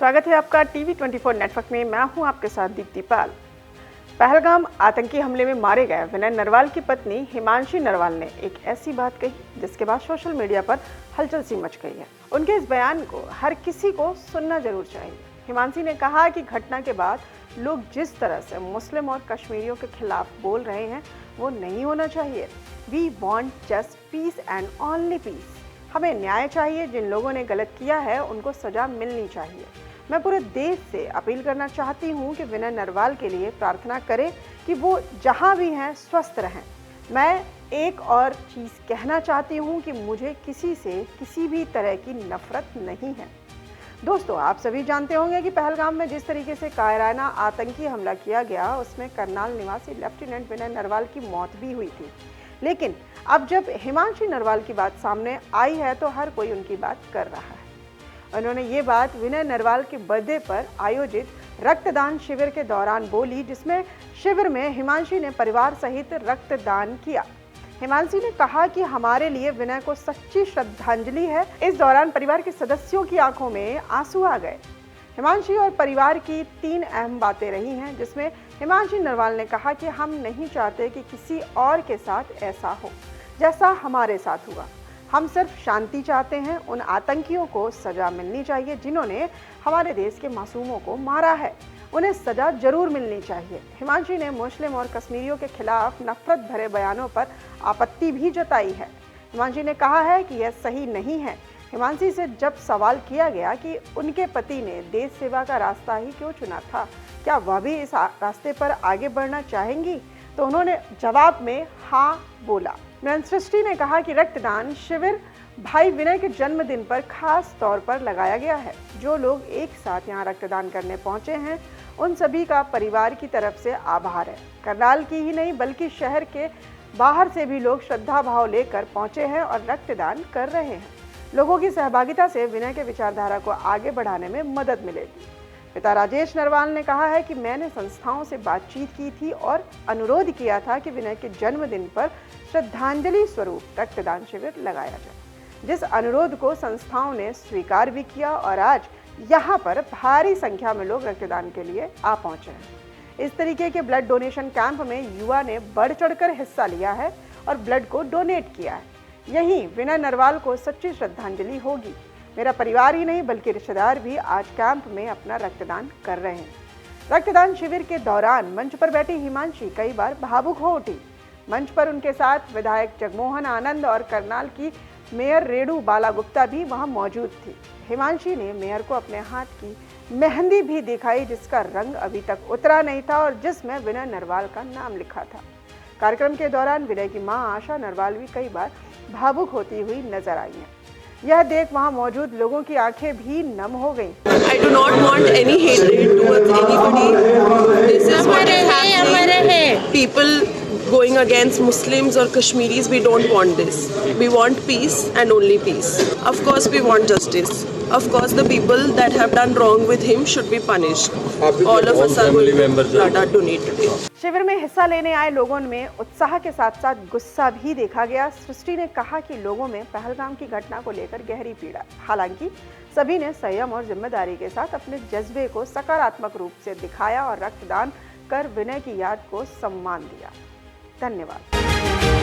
स्वागत है आपका टीवी 24 नेटवर्क में। मैं हूं आपके साथ दीप्ति पाल। पहलगाम आतंकी हमले में मारे गए विनय नरवाल की पत्नी हिमांशी नरवाल ने एक ऐसी बात कही जिसके बाद सोशल मीडिया पर हलचल सी मच गई है। उनके इस बयान को हर किसी को सुनना जरूर चाहिए। हिमांशी ने कहा कि घटना के बाद लोग जिस तरह से मुस्लिम और कश्मीरियों के खिलाफ बोल रहे हैं वो नहीं होना चाहिए। We want just peace and only peace. हमें न्याय चाहिए। जिन लोगों ने गलत किया है उनको सजा मिलनी चाहिए। मैं पूरे देश से अपील करना चाहती हूं कि विनय नरवाल के लिए प्रार्थना करें कि वो जहां भी हैं स्वस्थ रहें। मैं एक और चीज़ कहना चाहती हूं कि मुझे किसी से किसी भी तरह की नफरत नहीं है। दोस्तों, आप सभी जानते होंगे कि पहलगाम में जिस तरीके से कायराना आतंकी हमला किया गया उसमें करनाल निवासी लेफ्टिनेंट विनय नरवाल की मौत भी हुई थी। लेकिन अब जब हिमांशी नरवाल की बात सामने आई है तो हर कोई उनकी बात कर रहा है। उन्होंने ये बात विनय नरवाल के बर्थडे पर आयोजित रक्तदान शिविर के दौरान बोली, जिसमें शिविर में हिमांशी ने परिवार सहित रक्तदान किया। हिमांशी ने कहा कि हमारे लिए विनय को सच्ची श्रद्धांजलि है। इस दौरान परिवार के सदस्यों की आंखों में आंसू आ गए। हिमांशी और परिवार की 3 अहम बातें रही हैं, जिसमें हिमांशी नरवाल ने कहा कि हम नहीं चाहते कि किसी और के साथ ऐसा हो जैसा हमारे साथ हुआ। हम सिर्फ शांति चाहते हैं। उन आतंकियों को सजा मिलनी चाहिए जिन्होंने हमारे देश के मासूमों को मारा है। उन्हें सजा जरूर मिलनी चाहिए। हिमांशी ने मुस्लिम और कश्मीरियों के खिलाफ नफरत भरे बयानों पर आपत्ति भी जताई है। हिमांशी ने कहा है कि यह सही नहीं है। हिमांशी से जब सवाल किया गया कि उनके पति ने देश सेवा का रास्ता ही क्यों चुना था, क्या वह भी इस रास्ते पर आगे बढ़ना चाहेंगी, तो उन्होंने जवाब में हाँ बोला। सृष्टि ने कहा कि रक्तदान शिविर भाई विनय के जन्मदिन पर खास तौर पर लगाया गया है। जो लोग एक साथ यहां रक्तदान करने पहुंचे हैं उन सभी का परिवार की तरफ से आभार है। करनाल की ही नहीं बल्कि शहर के बाहर से भी लोग श्रद्धा भाव लेकर पहुंचे हैं और रक्तदान कर रहे हैं। लोगों की सहभागिता से विनय के विचारधारा को आगे बढ़ाने में मदद मिलेगी। पिता राजेश नरवाल ने कहा है कि मैंने संस्थाओं से बातचीत की थी और अनुरोध किया था कि विनय के जन्मदिन पर श्रद्धांजलि स्वरूप रक्तदान शिविर लगाया जाए, जिस अनुरोध को संस्थाओं ने स्वीकार भी किया और आज यहाँ पर भारी संख्या में लोग रक्तदान के लिए आ पहुंचे हैं। इस तरीके के ब्लड डोनेशन कैंप में युवा ने बढ़ चढ़कर हिस्सा लिया है और ब्लड को डोनेट किया है। यही विनय नरवाल को सच्ची श्रद्धांजलि होगी। मेरा परिवार ही नहीं बल्कि रिश्तेदार भी आज कैंप में अपना रक्तदान कर रहे हैं। रक्तदान शिविर के दौरान मंच पर बैठी हिमांशी कई बार भावुक हो उठी। मंच पर उनके साथ विधायक जगमोहन आनंद और करनाल की मेयर रेणु बाला गुप्ता भी वहां मौजूद थी। हिमांशी ने मेयर को अपने हाथ की मेहंदी भी दिखाई, जिसका रंग अभी तक उतरा नहीं था और जिसमें विनय नरवाल का नाम लिखा था। कार्यक्रम के दौरान विनय की मां आशा नरवाल भी कई बार भावुक होती हुई नजर आई हैं। यह देख वहां मौजूद लोगों की आंखें भी नम हो गईं। I do not want any hatred towards anybody. This is what is happening. People going against Muslims or Kashmiris, we don't want this. We want peace and only peace. Of course, we want justice. Of course, the people that have done wrong with him should be punished. All of us are going to blood donate today. शिविर में हिस्सा लेने आए लोगों में उत्साह के साथ साथ गुस्सा भी देखा गया। सृष्टि ने कहा कि लोगों में पहलगाम की घटना को लेकर गहरी पीड़ा। हालांकि सभी ने संयम और जिम्मेदारी के साथ अपने जज्बे को सकारात्मक रूप से दिखाया और रक्तदान कर विनय की याद को सम्मान दिया। धन्यवाद।